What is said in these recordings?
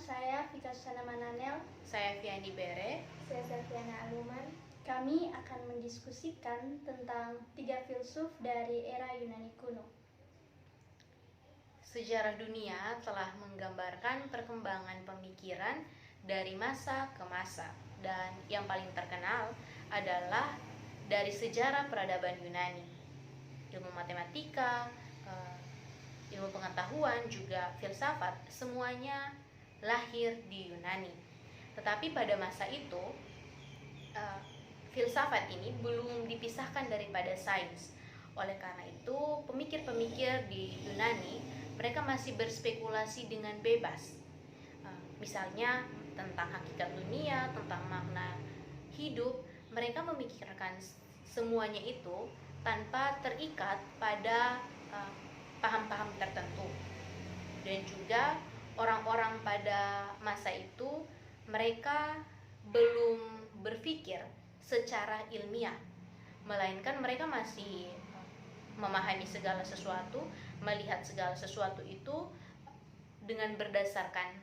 saya Vika Susana Mananel. Saya Viani Bere. Saya Selviana Aluman. Kami akan mendiskusikan tentang 3 filsuf dari era Yunani kuno. Sejarah dunia telah menggambarkan perkembangan pemikiran dari masa ke masa, dan yang paling terkenal adalah dari sejarah peradaban Yunani. Ilmu matematika, ilmu pengetahuan, juga filsafat, semuanya lahir di Yunani. Tetapi pada masa itu, filsafat ini belum dipisahkan daripada sains. Oleh karena itu, pemikir-pemikir di Yunani, mereka masih berspekulasi dengan bebas. Misalnya tentang hakikat dunia, tentang makna hidup, mereka memikirkan semuanya itu tanpa terikat pada paham-paham tertentu. Dan juga orang-orang pada masa itu, mereka belum berpikir secara ilmiah, melainkan mereka masih memahami segala sesuatu, melihat segala sesuatu itu dengan berdasarkan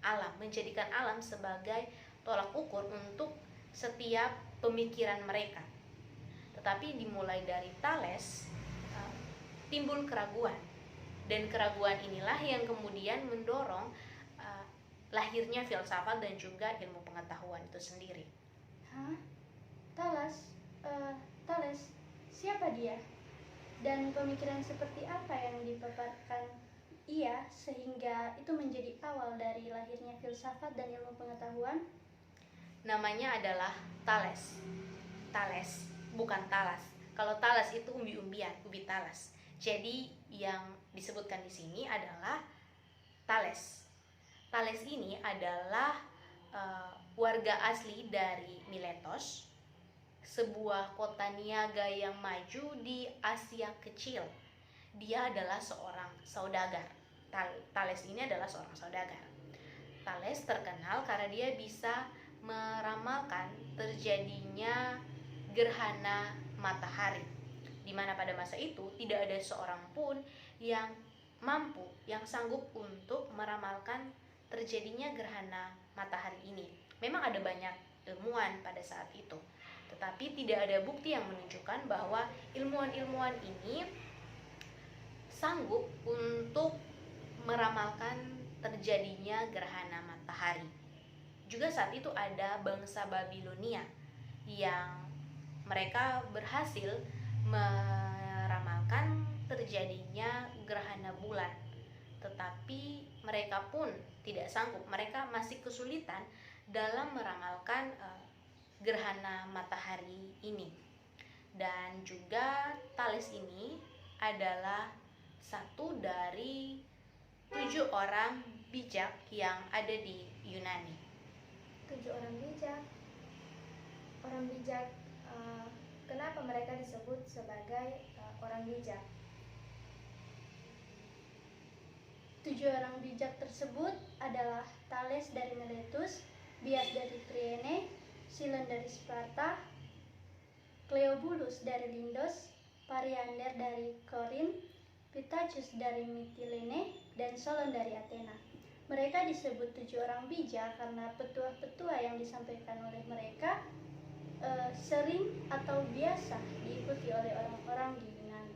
alam, menjadikan alam sebagai tolak ukur untuk setiap pemikiran mereka. Tetapi dimulai dari Thales, timbul keraguan, dan keraguan inilah yang kemudian mendorong lahirnya filsafat dan juga ilmu pengetahuan itu sendiri. Thales, siapa dia? Dan pemikiran seperti apa yang dipaparkan ia sehingga itu menjadi awal dari lahirnya filsafat dan ilmu pengetahuan? Namanya adalah Thales. Thales, bukan Talas. Kalau Talas itu umbi-umbian, ubi talas. Jadi yang disebutkan di sini adalah Thales. Thales ini adalah warga asli dari Miletos, sebuah kota niaga yang maju di Asia Kecil. Dia adalah seorang saudagar. Thales ini adalah seorang saudagar. Thales terkenal karena dia bisa meramalkan terjadinya gerhana matahari, di mana pada masa itu tidak ada seorang pun yang mampu, yang sanggup untuk meramalkan terjadinya gerhana matahari ini. Memang ada banyak ilmuwan pada saat itu, tetapi tidak ada bukti yang menunjukkan bahwa ilmuwan-ilmuwan ini sanggup untuk meramalkan terjadinya gerhana matahari. Juga saat itu ada bangsa Babilonia yang mereka berhasil meramalkan terjadinya gerhana bulan, tetapi mereka pun tidak sanggup, mereka masih kesulitan dalam meramalkan gerhana matahari ini. Dan juga Thales ini adalah satu dari 7 orang bijak yang ada di Yunani. 7 orang bijak. Orang bijak, kenapa mereka disebut sebagai orang bijak? 7 orang bijak tersebut adalah Thales dari Miletus, Bias dari Priene, Silon dari Sparta, Cleobulus dari Lindos, Pariander dari Korin, Pittacus dari Mitilene, dan Solon dari Athena. Mereka disebut 7 orang bijak karena petua-petua yang disampaikan oleh mereka sering atau biasa diikuti oleh orang-orang di Yunani.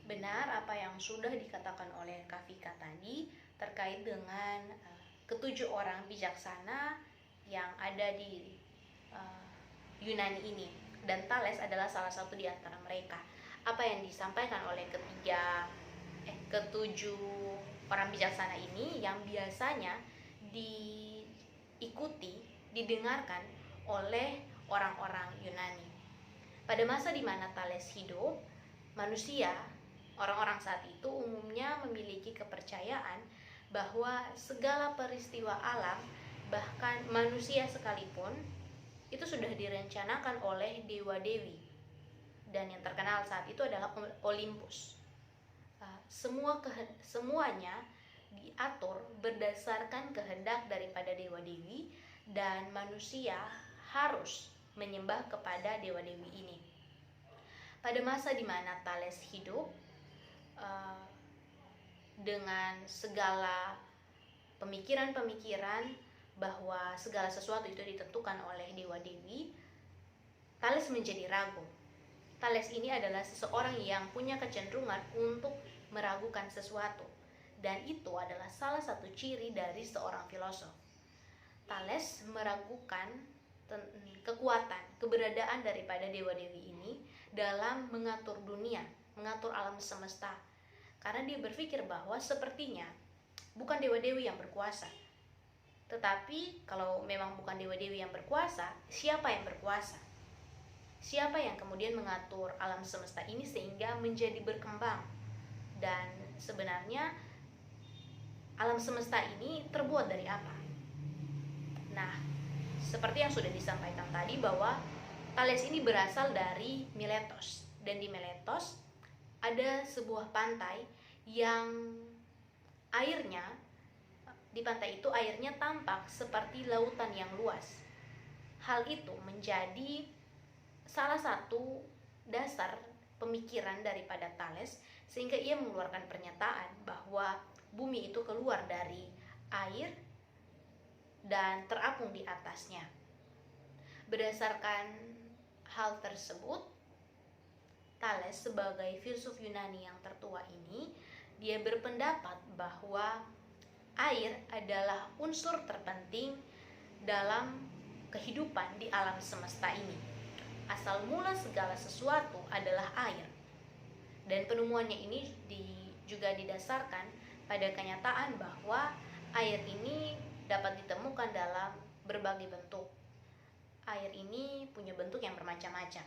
Benar apa yang sudah dikatakan oleh Kak Vika tadi terkait dengan ketujuh orang bijaksana yang ada di Yunani ini, dan Thales adalah salah satu di antara mereka. Apa yang disampaikan oleh ketujuh orang bijaksana ini yang biasanya diikuti, didengarkan oleh orang-orang Yunani. Pada masa di mana Thales hidup, manusia, orang-orang saat itu umumnya memiliki kepercayaan bahwa segala peristiwa alam, bahkan manusia sekalipun, itu sudah direncanakan oleh dewa-dewi. Dan yang terkenal saat itu adalah Olympus. Semuanya diatur berdasarkan kehendak daripada dewa-dewi, dan manusia harus menyembah kepada dewa-dewi ini. Pada masa di mana Thales hidup, dengan segala pemikiran-pemikiran bahwa segala sesuatu itu ditentukan oleh dewa-dewi, Thales menjadi ragu. Thales ini adalah seseorang yang punya kecenderungan untuk meragukan sesuatu, dan itu adalah salah satu ciri dari seorang filosof. Thales meragukan kekuatan, keberadaan daripada dewa-dewi ini dalam mengatur dunia, mengatur alam semesta. Karena dia berpikir bahwa sepertinya bukan dewa-dewi yang berkuasa. Tetapi kalau memang bukan dewa-dewi yang berkuasa, siapa yang berkuasa? Siapa yang kemudian mengatur alam semesta ini sehingga menjadi berkembang? Dan sebenarnya alam semesta ini terbuat dari apa? Nah, seperti yang sudah disampaikan tadi bahwa Thales ini berasal dari Miletos. Dan di Miletos ada sebuah pantai yang airnya, di pantai itu airnya tampak seperti lautan yang luas. Hal itu menjadi salah satu dasar pemikiran daripada Thales, sehingga ia mengeluarkan pernyataan bahwa bumi itu keluar dari air dan terapung di atasnya. Berdasarkan hal tersebut, Thales sebagai filsuf Yunani yang tertua ini, dia berpendapat bahwa air adalah unsur terpenting dalam kehidupan di alam semesta ini. Asal mula segala sesuatu adalah air. Dan penemuannya ini juga didasarkan pada kenyataan bahwa air ini dapat ditemukan dalam berbagai bentuk. Air ini punya bentuk yang bermacam-macam.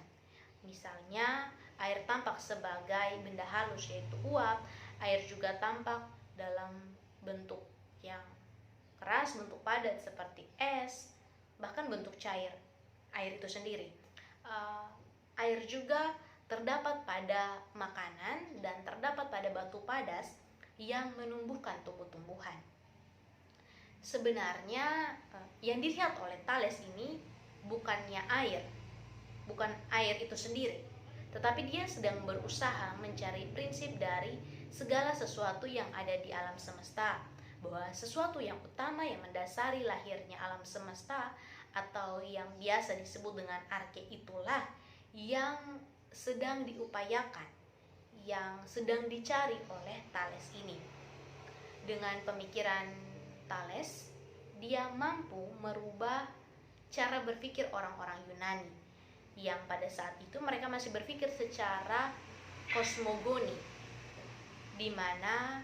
Misalnya, air tampak sebagai benda halus yaitu uap, air juga tampak dalam bentuk yang keras, bentuk padat seperti es, bahkan bentuk cair air itu sendiri. Air juga terdapat pada makanan dan terdapat pada batu padas yang menumbuhkan tumbuh-tumbuhan. Sebenarnya yang dilihat oleh Thales ini bukannya air, bukan air itu sendiri, tetapi dia sedang berusaha mencari prinsip dari segala sesuatu yang ada di alam semesta, bahwa sesuatu yang utama yang mendasari lahirnya alam semesta atau yang biasa disebut dengan arke itulah yang sedang diupayakan, yang sedang dicari oleh Thales ini. Dengan pemikiran Thales, dia mampu merubah cara berpikir orang-orang Yunani yang pada saat itu mereka masih berpikir secara kosmogoni, di mana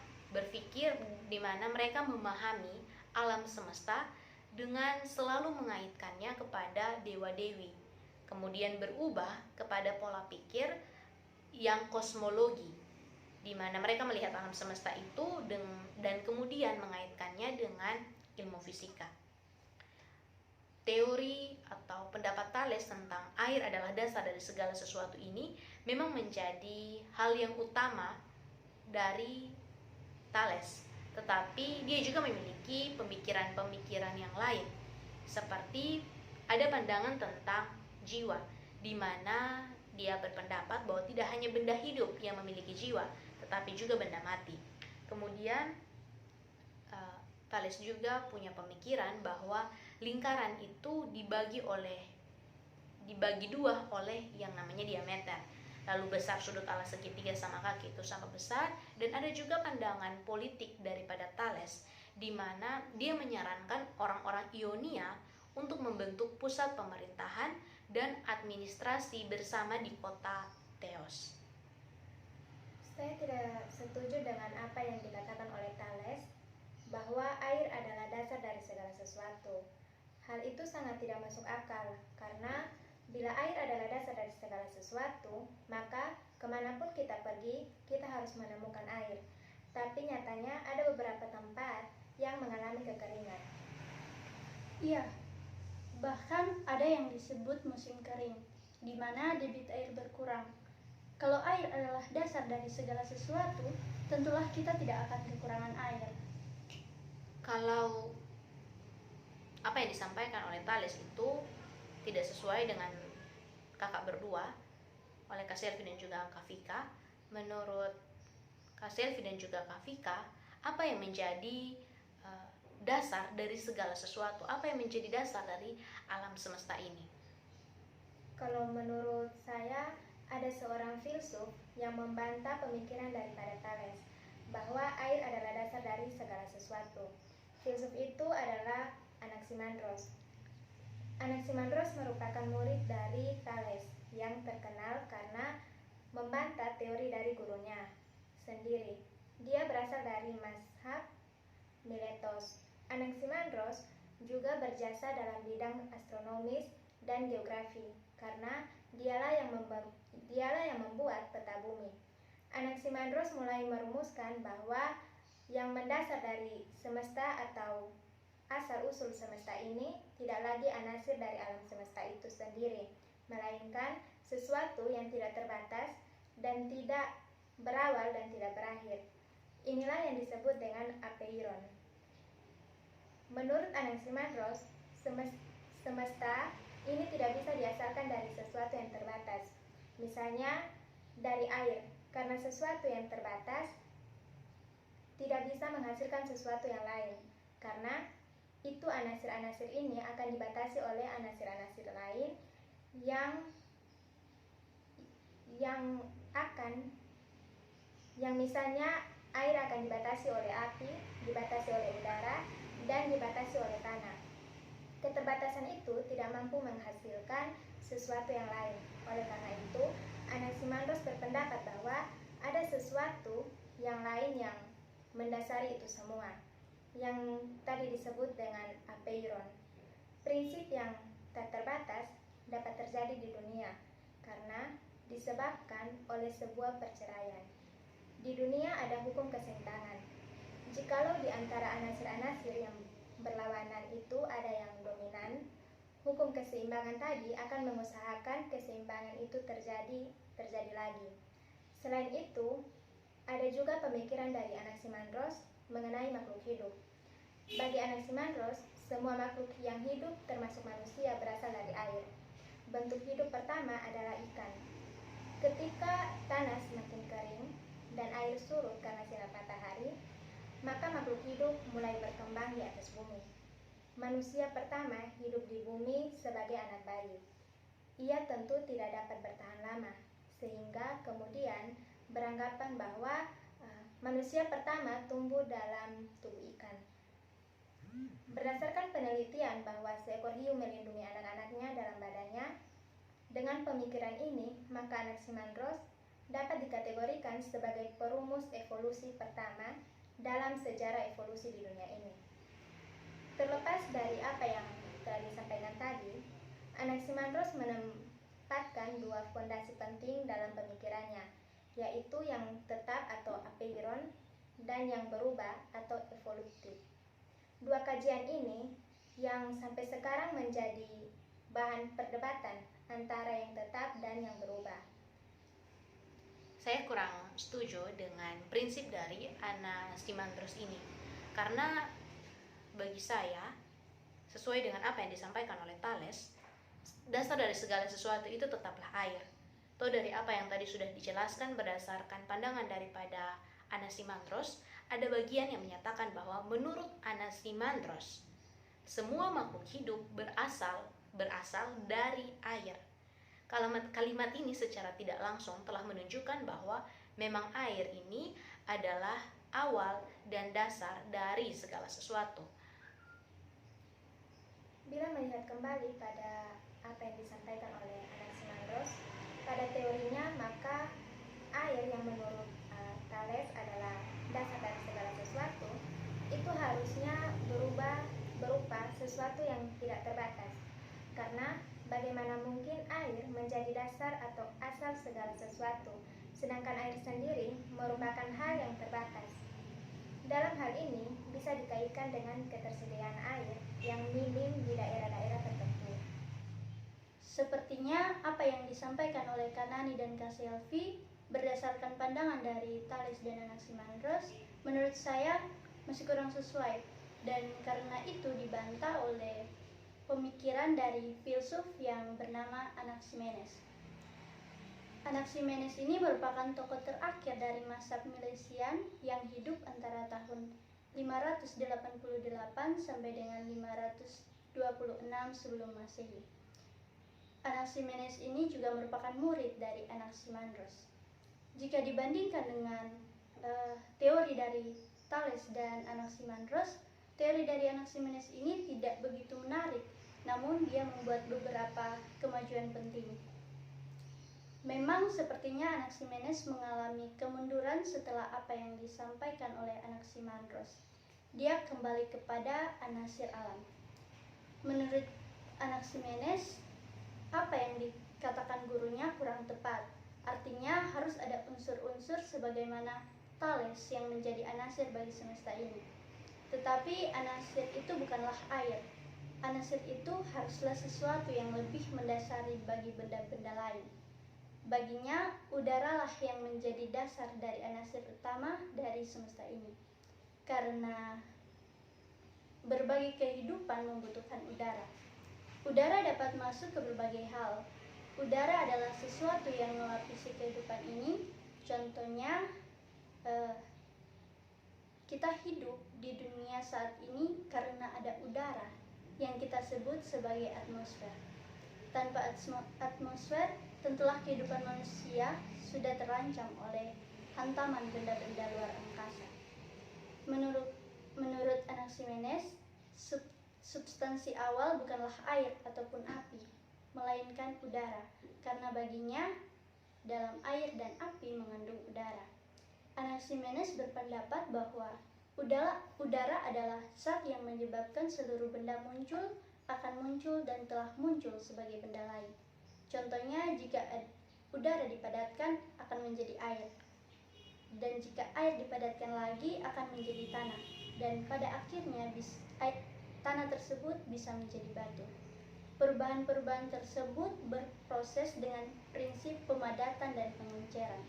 mereka memahami alam semesta dengan selalu mengaitkannya kepada dewa-dewi, kemudian berubah kepada pola pikir yang kosmologi, di mana mereka melihat alam semesta itu dan kemudian mengaitkannya dengan ilmu fisika. Teori atau pendapat Thales tentang air adalah dasar dari segala sesuatu ini memang menjadi hal yang utama dari Thales. Tetapi dia juga memiliki pemikiran-pemikiran yang lain, seperti ada pandangan tentang jiwa, di mana dia berpendapat bahwa tidak hanya benda hidup yang memiliki jiwa, tetapi juga benda mati. Kemudian Thales juga punya pemikiran bahwa lingkaran itu dibagi dua oleh yang namanya diameter. Lalu besar sudut ala segitiga sama kaki itu sama besar. Dan ada juga pandangan politik daripada Thales, di mana dia menyarankan orang-orang Ionia untuk membentuk pusat pemerintahan dan administrasi bersama di kota Theos. Saya tidak setuju dengan apa yang dikatakan oleh Thales, bahwa air adalah dasar dari segala sesuatu. Hal itu sangat tidak masuk akal, karena bila air adalah dasar dari segala sesuatu, maka kemanapun kita pergi, kita harus menemukan air. Tapi nyatanya ada beberapa tempat yang mengalami kekeringan. Iya, bahkan ada yang disebut musim kering, di mana debit air berkurang. Kalau air adalah dasar dari segala sesuatu, tentulah kita tidak akan kekurangan air. Kalau apa yang disampaikan oleh Thales itu tidak sesuai dengan kakak berdua, oleh Kak Selvi dan juga Kak Vika. Menurut Kak Selvi dan juga Kak Vika, apa yang menjadi dasar dari segala sesuatu? Apa yang menjadi dasar dari alam semesta ini? Kalau menurut saya, ada seorang filsuf yang membantah pemikiran daripada Thales bahwa air adalah dasar dari segala sesuatu. Filsuf itu adalah Anaximandros. Anaximandros merupakan murid dari Thales yang terkenal karena membantah teori dari gurunya sendiri. Dia berasal dari mazhab Miletos. Anaximandros juga berjasa dalam bidang astronomis dan geografi karena dialah yang membuat peta bumi. Anaximandros mulai merumuskan bahwa yang mendasar dari semesta atau asal-usul semesta ini tidak lagi anasir dari alam semesta itu sendiri, melainkan sesuatu yang tidak terbatas dan tidak berawal dan tidak berakhir. Inilah yang disebut dengan apeiron. Menurut Anaximandros, semesta ini tidak bisa diasalkan dari sesuatu yang terbatas. Misalnya dari air, karena sesuatu yang terbatas tidak bisa menghasilkan sesuatu yang lain. Karena itu anasir-anasir ini akan dibatasi oleh anasir-anasir lain yang misalnya air akan dibatasi oleh api, dibatasi oleh udara, dan dibatasi oleh tanah. Keterbatasan itu tidak mampu menghasilkan sesuatu yang lain. Oleh karena itu, Anaximandros berpendapat bahwa ada sesuatu yang lain yang mendasari itu semua, yang tadi disebut dengan apeiron. Prinsip yang tak terbatas dapat terjadi di dunia karena disebabkan oleh sebuah perceraian. Di dunia ada hukum keseimbangan. Jikalau di antara anasir-anasir yang berlawanan itu ada yang dominan, hukum keseimbangan tadi akan mengusahakan keseimbangan itu terjadi lagi. Selain itu, ada juga pemikiran dari Anaximandros mengenai makhluk hidup. Bagi Anaximandros, semua makhluk yang hidup termasuk manusia berasal dari air. Bentuk hidup pertama adalah ikan. Ketika tanah semakin kering dan air surut karena sinar matahari, maka makhluk hidup mulai berkembang di atas bumi. Manusia pertama hidup di bumi sebagai anak bayi. Ia tentu tidak dapat bertahan lama, sehingga kemudian beranggapan bahwa manusia pertama tumbuh dalam tubuh ikan. Berdasarkan penelitian bahwa seekor hiu melindungi anak-anaknya dalam badannya, dengan pemikiran ini, maka Anaximandros dapat dikategorikan sebagai perumus evolusi pertama dalam sejarah evolusi di dunia ini. Terlepas dari apa yang telah disampaikan tadi, Anaximandros menempatkan dua fondasi penting dalam pemikirannya, yaitu yang tetap atau apeiron dan yang berubah atau evolutif. Dua kajian ini yang sampai sekarang menjadi bahan perdebatan antara yang tetap dan yang berubah. Saya kurang setuju dengan prinsip dari Anaximandros ini, karena bagi saya, sesuai dengan apa yang disampaikan oleh Thales, dasar dari segala sesuatu itu tetaplah air. Atau dari apa yang tadi sudah dijelaskan berdasarkan pandangan daripada Anaximandros, ada bagian yang menyatakan bahwa menurut Anaximandros, semua makhluk hidup berasal dari air. Kalimat ini secara tidak langsung telah menunjukkan bahwa memang air ini adalah awal dan dasar dari segala sesuatu. Bila melihat kembali pada apa yang disampaikan oleh Anaximandros, pada teorinya maka air yang menurut Thales adalah dasar dari segala sesuatu itu harusnya berupa sesuatu yang tidak terbatas. Karena bagaimana mungkin air menjadi dasar atau asal segala sesuatu, sedangkan air sendiri merupakan hal yang terbatas. Dalam hal ini bisa dikaitkan dengan ketersediaan air yang minim di daerah-daerah tertentu. Sepertinya apa yang disampaikan oleh Kanani dan Kaselvi berdasarkan pandangan dari Thales dan Anaximandros, menurut saya masih kurang sesuai, dan karena itu dibantah oleh pemikiran dari filsuf yang bernama Anaximenes. Anaximenes ini merupakan tokoh terakhir dari mazhab Milesian yang hidup antara tahun 588 sampai dengan 526 sebelum Masehi. Anaximenes ini juga merupakan murid dari Anaximandros. Jika dibandingkan dengan teori dari Thales dan Anaximandros, teori dari Anaximenes ini tidak begitu menarik, namun dia membuat beberapa kemajuan penting. Memang sepertinya Anaximenes mengalami kemunduran setelah apa yang disampaikan oleh Anaximandros. Dia kembali kepada anasir alam. Menurut Anaximenes, apa yang dikatakan gurunya kurang tepat. Artinya harus ada unsur-unsur sebagaimana Thales yang menjadi anasir bagi semesta ini. Tetapi anasir itu bukanlah air. Anasir itu haruslah sesuatu yang lebih mendasari bagi benda-benda lain. Baginya, udaralah yang menjadi dasar dari anasir utama dari semesta ini. Karena berbagai kehidupan membutuhkan udara. Udara dapat masuk ke berbagai hal. Udara adalah sesuatu yang melapisi kehidupan ini. Contohnya, kita hidup di dunia saat ini karena ada udara yang kita sebut sebagai atmosfer. Tanpa atmosfer, tentulah kehidupan manusia sudah terancam oleh hantaman benda-benda luar angkasa. Menurut Anaximenes, substansi awal bukanlah air ataupun api, melainkan udara, karena baginya dalam air dan api mengandung udara. Anaximenes berpendapat bahwa udara adalah zat yang menyebabkan seluruh benda akan muncul dan telah muncul sebagai benda lain. Contohnya, jika udara dipadatkan akan menjadi air, dan jika air dipadatkan lagi akan menjadi tanah, dan pada akhirnya tanah tersebut bisa menjadi batu. Perubahan-perubahan tersebut berproses dengan prinsip pemadatan dan pengenceran.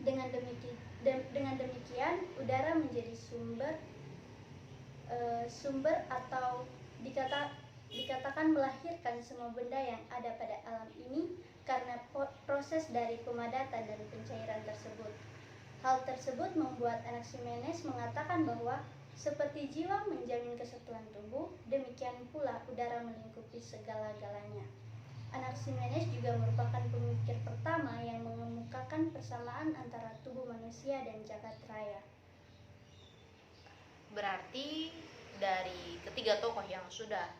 Dengan demikian, udara menjadi sumber atau dikatakan melahirkan semua benda yang ada pada alam ini karena proses dari pemadatan dan pencairan tersebut. Hal tersebut membuat Anaximenes mengatakan bahwa seperti jiwa menjamin kesatuan tubuh, demikian pula udara melingkupi segala-galanya. Anaximenes juga merupakan pemikir pertama yang mengemukakan persamaan antara tubuh manusia dan jagat raya. Berarti dari ketiga tokoh yang sudah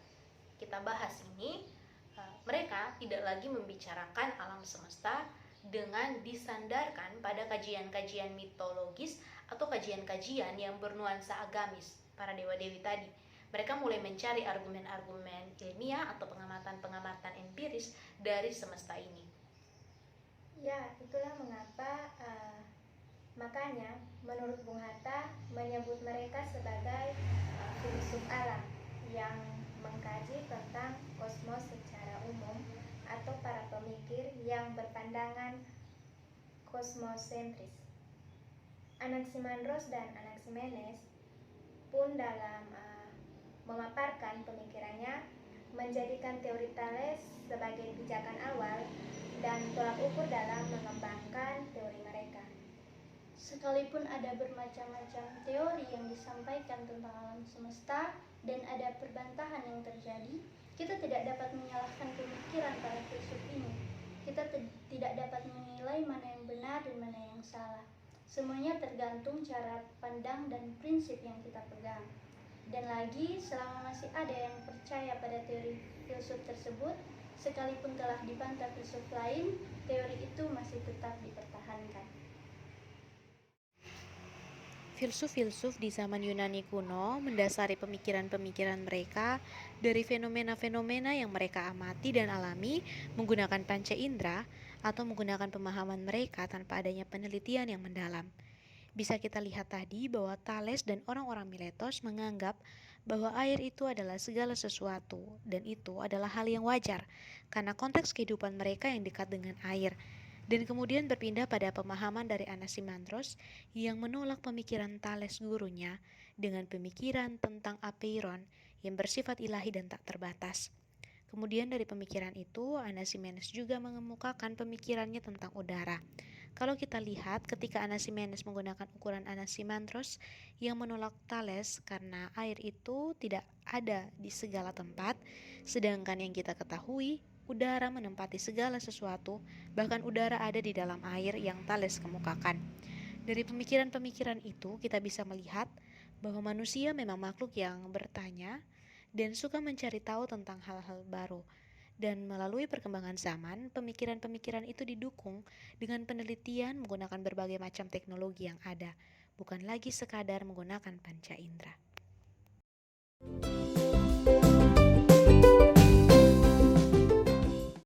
kita bahas ini, mereka tidak lagi membicarakan alam semesta dengan disandarkan pada kajian-kajian mitologis atau kajian-kajian yang bernuansa agamis para dewa-dewi tadi. Mereka mulai mencari argumen-argumen ilmiah atau pengamatan-pengamatan empiris dari semesta ini. Ya, itulah mengapa makanya menurut Bung Hatta menyebut mereka sebagai filsuf alam yang mengkaji tentang kosmos secara umum atau para pemikir yang berpandangan kosmosentris. Anaximandros dan Anaximenes pun dalam memaparkan pemikirannya menjadikan teori Thales sebagai pijakan awal dan tolak ukur dalam mengembangkan teori mereka. Sekalipun ada bermacam-macam teori yang disampaikan tentang alam semesta dan ada perbantahan yang terjadi, kita tidak dapat menyalahkan pemikiran para filsuf ini. Kita tidak dapat menilai mana yang benar dan mana yang salah. Semuanya tergantung cara pandang dan prinsip yang kita pegang. Dan lagi, selama masih ada yang percaya pada teori filsuf tersebut, sekalipun telah dibantah filsuf lain, teori itu masih tetap dipertahankan. Filsuf-filsuf di zaman Yunani kuno mendasari pemikiran-pemikiran mereka dari fenomena-fenomena yang mereka amati dan alami menggunakan panca indera atau menggunakan pemahaman mereka tanpa adanya penelitian yang mendalam. Bisa kita lihat tadi bahwa Thales dan orang-orang Miletos menganggap bahwa air itu adalah segala sesuatu dan itu adalah hal yang wajar karena konteks kehidupan mereka yang dekat dengan air. Dan kemudian berpindah pada pemahaman dari Anaximandros yang menolak pemikiran Thales gurunya dengan pemikiran tentang apeiron yang bersifat ilahi dan tak terbatas. Kemudian dari pemikiran itu, Anaximenes juga mengemukakan pemikirannya tentang udara. Kalau kita lihat ketika Anaximenes menggunakan ukuran Anaximandros yang menolak Thales karena air itu tidak ada di segala tempat, sedangkan yang kita ketahui udara menempati segala sesuatu, bahkan udara ada di dalam air yang Thales kemukakan. Dari pemikiran-pemikiran itu kita bisa melihat bahwa manusia memang makhluk yang bertanya dan suka mencari tahu tentang hal-hal baru. Dan melalui perkembangan zaman, pemikiran-pemikiran itu didukung dengan penelitian menggunakan berbagai macam teknologi yang ada, bukan lagi sekadar menggunakan panca indera.